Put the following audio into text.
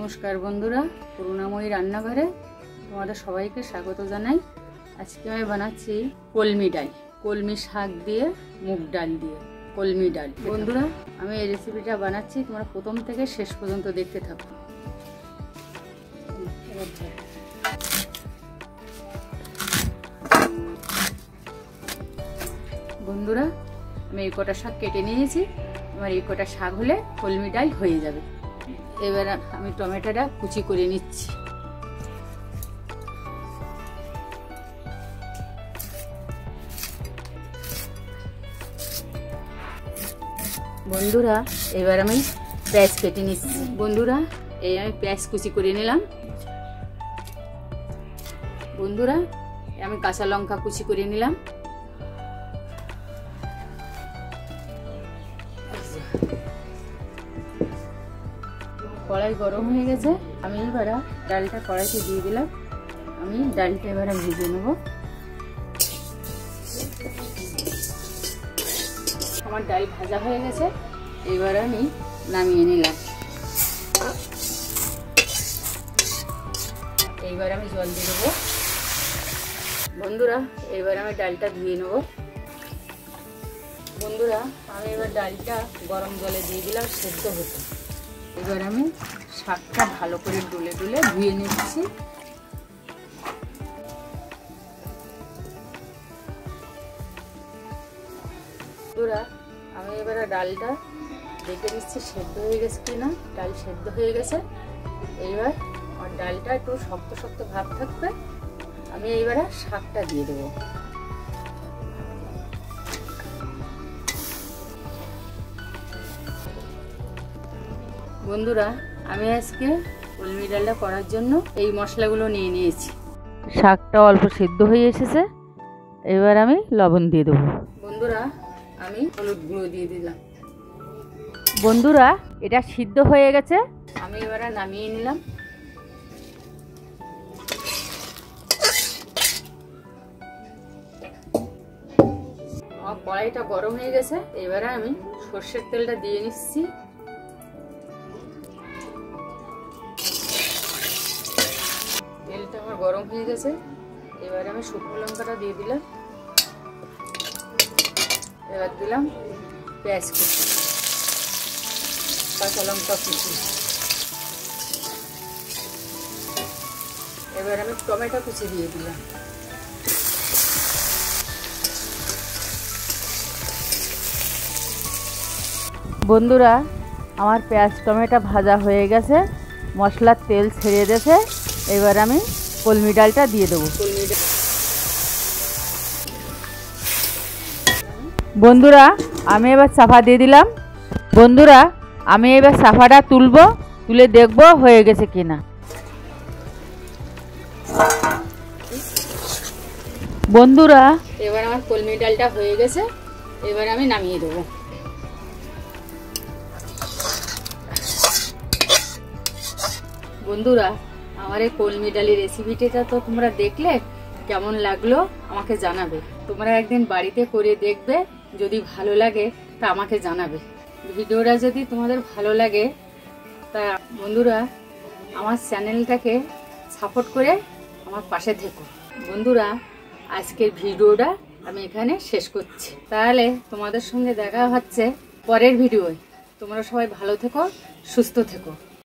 নমস্কার বন্ধুরা, করুণাময়ী রান্নাঘরে তোমাদের সবাইকে স্বাগত জানাই। আজকে আমি বানাচ্ছি কলমি ডাল, কলমি শাক দিয়ে মুগ ডাল দিয়ে কলমি ডাল। বন্ধুরা, আমি এই রেসিপিটা বানাচ্ছি, তোমরা প্রথম থেকে শেষ পর্যন্ত দেখতে থাকো। বন্ধুরা, আমি এই কটা শাক কেটে নিয়েছি। আমার এই কটা শাক হলে কলমি ডাল হয়ে যাবে। এবার আমি টমেটোটা কুচি করে নিচ্ছি। বন্ধুরা, এবার আমি পেঁয়াজ কেটে নিচ্ছি। বন্ধুরা, এই আমি পেঁয়াজ কুচি করে নিলাম। বন্ধুরা, আমি কাঁচা লঙ্কা কুচি করে নিলাম। কড়াই গরম হয়ে গেছে, আমি এবার ডালটা কড়াইতে দিয়ে দিলাম। আমি ডালটা এবার ভেজে নেব। আমার ডাল ভাজা হয়ে গেছে, এবার আমি নামিয়ে নিলাম। এইবার আমি জল দিয়ে দেবো। বন্ধুরা, এবার আমি ডালটা ধুয়ে নেব। বন্ধুরা, আমি এবার ডালটা গরম জলে দিয়ে দিলাম সেদ্ধ হতে। এবার আমি শাকটা ভালো করে ডলে ডলে ধুয়ে নিচ্ছি। বন্ধুরা, আমি এবার ডালটা দেখে নিচ্ছি সেদ্ধ হয়ে গেছে কিনা। ডাল সেদ্ধ হয়ে গেছে। এইবার আমার ডালটা একটু শক্ত শক্ত ভাব থাকবে। আমি এইবার শাকটা দিয়ে দেবো। বন্ধুরা, আমি আজকে কলমি ডালটা করার জন্য এই মশলাগুলো নিয়ে নিয়েছি। শাকটা অল্প সিদ্ধ হয়ে এসেছে, এবার আমি লবণ দিয়ে দেবো। বন্ধুরা, আমি হলুদ গুঁড়ো দিয়ে দিলাম। বন্ধুরা, এটা সিদ্ধ হয়ে গেছে, আমি এবার নামিয়ে নিলাম। আমার কড়াইটা গরম হয়ে গেছে, এবারে আমি সর্ষের তেলটা দিয়ে নিচ্ছি। তেলটা আমার গরম হয়ে গেছে, এবারে আমি শুকনো লঙ্কাটা দিয়ে দিলাম। এবার দিলাম পেঁয়াজ কুচি, কাঁচা লঙ্কা কুচি। এবার আমি টমেটো কুচি দিয়ে দিলাম। বন্ধুরা, আমার পেঁয়াজ টমেটো ভাজা হয়ে গেছে, মশলার তেল ছেড়ে দিয়েছে। এবার আমি কলমি ডালটা দিয়ে দেবো। বন্ধুরা, আমি এবার চাপা দিয়ে দিলাম। বন্ধুরা, আমি এবার চাপাটা তুলবো, তুলে দেখবো হয়ে গেছে কিনা। বন্ধুরা, এবার আমার কলমি ডালটা হয়ে গেছে, এবার আমি নামিয়ে দেবো। বন্ধুরা, আমার এই কলমি ডালের রেসিপিটা তো তোমরা দেখলে, কেমন লাগলো আমাকে জানাবে। তোমরা একদিন বাড়িতে করে দেখবে, যদি ভালো লাগে তা আমাকে জানাবে। ভিডিওটা যদি তোমাদের ভালো লাগে তা বন্ধুরা আমার চ্যানেলটাকে সাপোর্ট করে আমার পাশে থেকো। বন্ধুরা, আজকের ভিডিওটা আমি এখানে শেষ করছি। তাহলে তোমাদের সঙ্গে দেখা হচ্ছে পরের ভিডিওয়। তোমরা সবাই ভালো থেকো, সুস্থ থেকো।